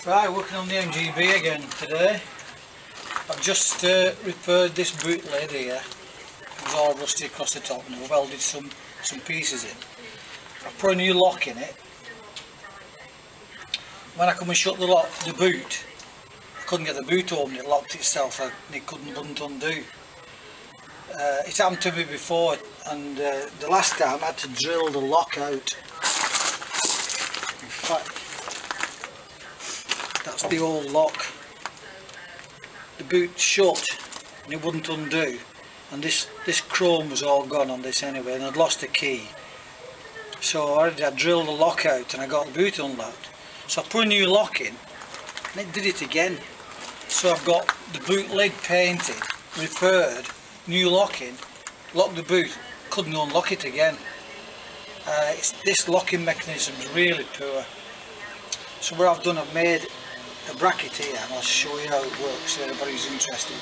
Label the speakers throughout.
Speaker 1: Right, working on the MGB again today. I've just repaired this boot lid here. It was all rusty across the top and I've welded some pieces in. I've put a new lock in it. When I come and shut the boot, I couldn't get the boot open, it locked itself and it wouldn't undo. It's happened to me before, and the last time I had to drill the lock out. In fact, that's the old lock. The boot shut and it wouldn't undo, and this chrome was all gone on this anyway, and I'd lost the key. So I drilled the lock out and I got the boot unlocked. So I put a new lock in and it did it again. So I've got the boot lid painted, repaired, new lock in, locked the boot, couldn't unlock it again. This locking mechanism is really poor. So what I've done, I've made a bracket here and I'll show you how it works if anybody's interested.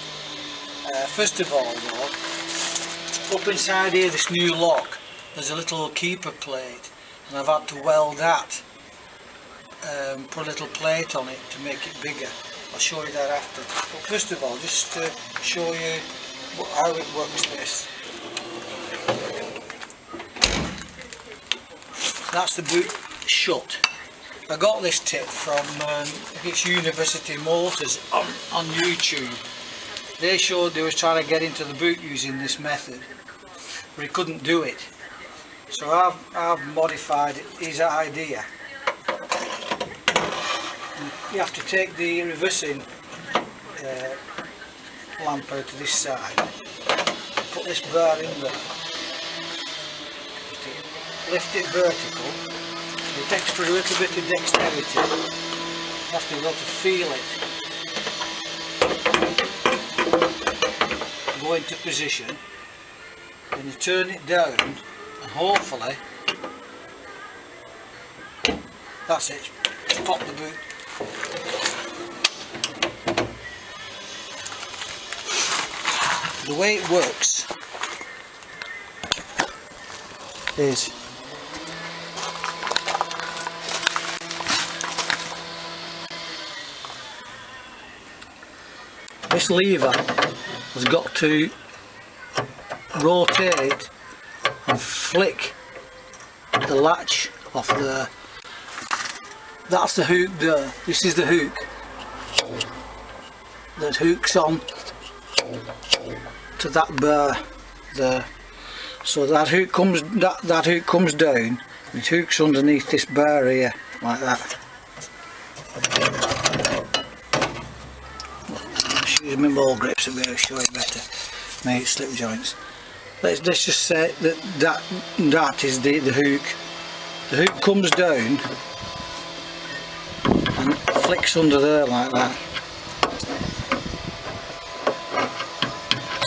Speaker 1: First of all though, up inside here, this new lock, there's a little keeper plate, and I've had to weld that, put a little plate on it to make it bigger. I'll show you that after. But first of all, just to show you how it works, this. That's the boot shut. I got this tip from it's University Motors on YouTube. They was trying to get into the boot using this method, but he couldn't do it. So I've modified his idea. You have to take the reversing lamp out to this side, put this bar in there, lift it vertical. It takes for a little bit of dexterity. You have to be able to feel it. Go into position, then you turn it down, and hopefully that's it. Pop the boot. The way it works is this lever has got to rotate and flick the latch off there. That's the hook there. This is the hook that hooks on to that bar there. So that hook comes down and it hooks underneath this bar here like that. Use my ball grips a bit to show you better. Make slip joints. Let's just say that is the hook. The hook comes down and flicks under there like that.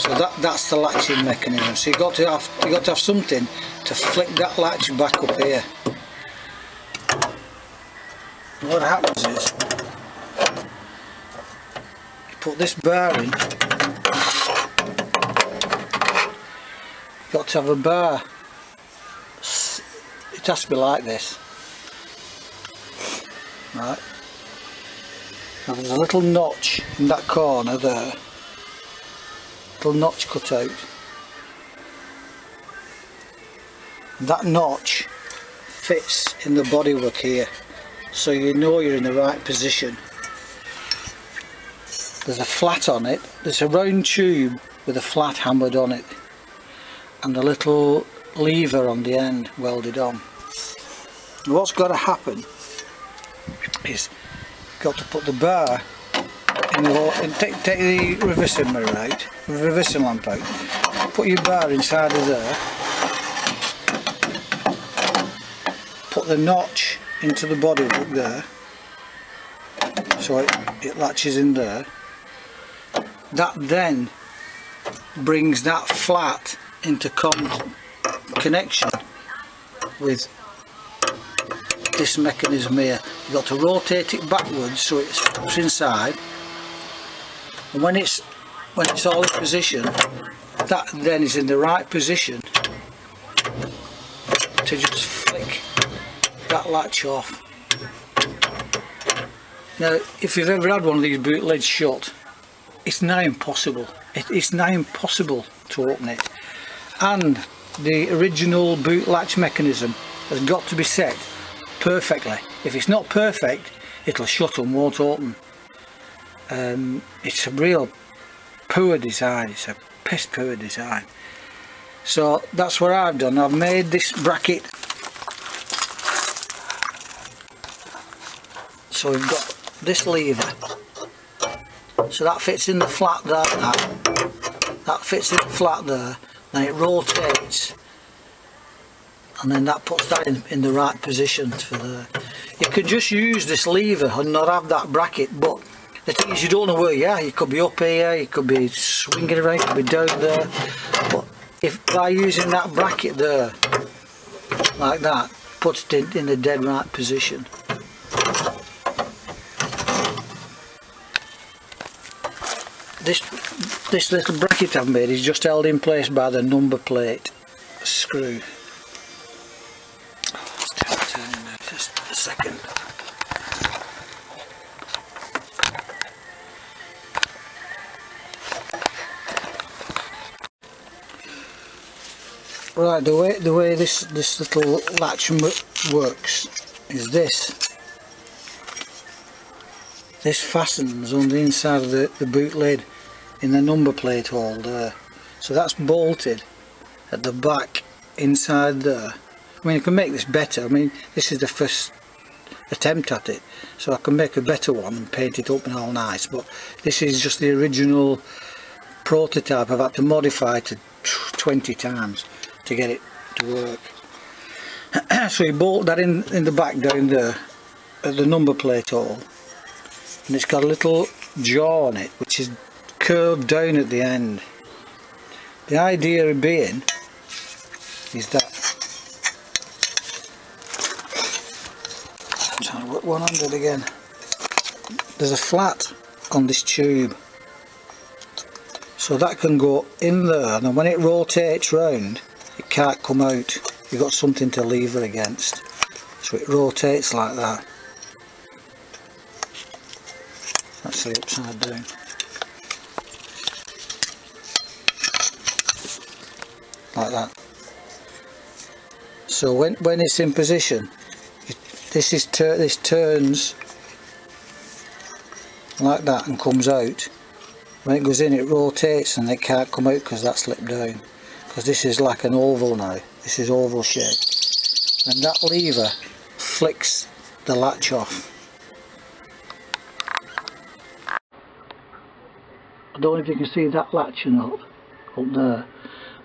Speaker 1: So that's the latching mechanism. So you got to have something to flick that latch back up here. And what happens is you put this bar in. You've got to have a bar. It has to be like this. Right. Now there's a little notch in that corner there. Little notch cut out. That notch fits in the bodywork here, so you know you're in the right position. There's a flat on it. There's a round tube with a flat hammered on it, and a little lever on the end welded on. And what's got to happen is you've got to put the bar in the and take the reversing mirror out, reversing lamp out, put your bar inside of there, put the notch into the bodywork there, so it latches in there. That then brings that flat into connection with this mechanism here. You've got to rotate it backwards so it stops inside, and when it's all in position, that then is in the right position to just flick that latch off. Now, if you've ever had one of these boot lids shut, it's now impossible. It's now impossible to open it. And the original boot latch mechanism has got to be set perfectly. If it's not perfect, it'll shut and won't open. It's a real poor design. It's a piss poor design. So that's what I've done. I've made this bracket. So we've got this lever. So that fits in the flat there. That fits in the flat there. Then it rotates. And then that puts that in the right position for there. You could just use this lever and not have that bracket, but the thing is, you don't know where you are. You could be up here, you could be swinging around, you could be down there. But if by using that bracket there, like that, puts it in the dead right position. This little bracket I've made is just held in place by the number plate screw. Let's turn it now, just a second. Right, the way this little latch works is this fastens on the inside of the boot lid in the number plate hole there. So that's bolted at the back inside there. I mean, you can make this better. I mean, this is the first attempt at it, so I can make a better one and paint it up and all nice, but this is just the original prototype. I've had to modify it 20 times to get it to work. So you bolt that in the back down there at the number plate hole, and it's got a little jaw on it which is curved down at the end. The idea being is that, I'm trying to work one-handed again, there's a flat on this tube, so that can go in there, and then when it rotates round it can't come out. You've got something to lever against, so it rotates like that. That's the upside down. Like that. So when it's in position, this turns like that and comes out. When it goes in, it rotates and it can't come out because that's slipped down. Because this is like an oval now. This is oval shaped, and that lever flicks the latch off. I don't know if you can see that latching up there.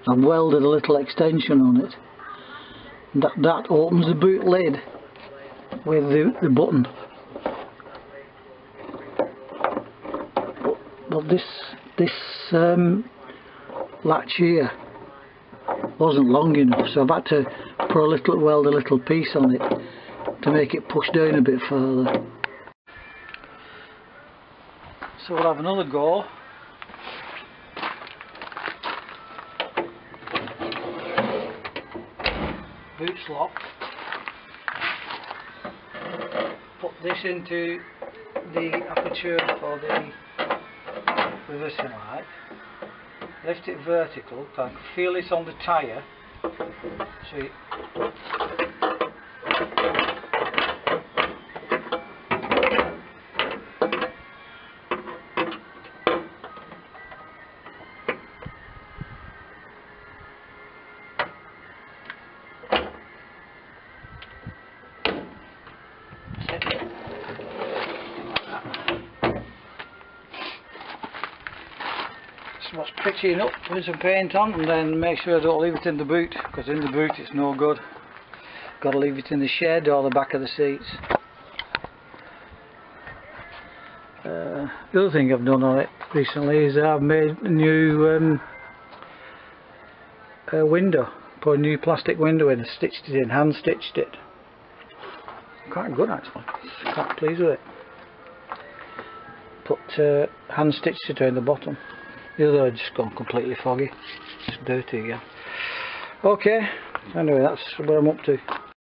Speaker 1: I've welded a little extension on it. That opens the boot lid with the button. But this latch here wasn't long enough, so I've had to weld a little piece on it to make it push down a bit further. So we'll have another go. Boot slot. Put this into the aperture for the reversing light. Lift it vertical, so I can feel this on the tyre. So what's prettying up with some paint on, and then make sure I don't leave it in the boot, because in the boot it's no good. Got to leave it in the shed or the back of the seats. The other thing I've done on it recently is I've made a new window, put a new plastic window in and stitched it in, hand stitched it. Quite good actually, quite pleased with it. Put hand stitched it down the bottom. The other had just gone completely foggy, just dirty again. Okay, anyway, that's what I'm up to.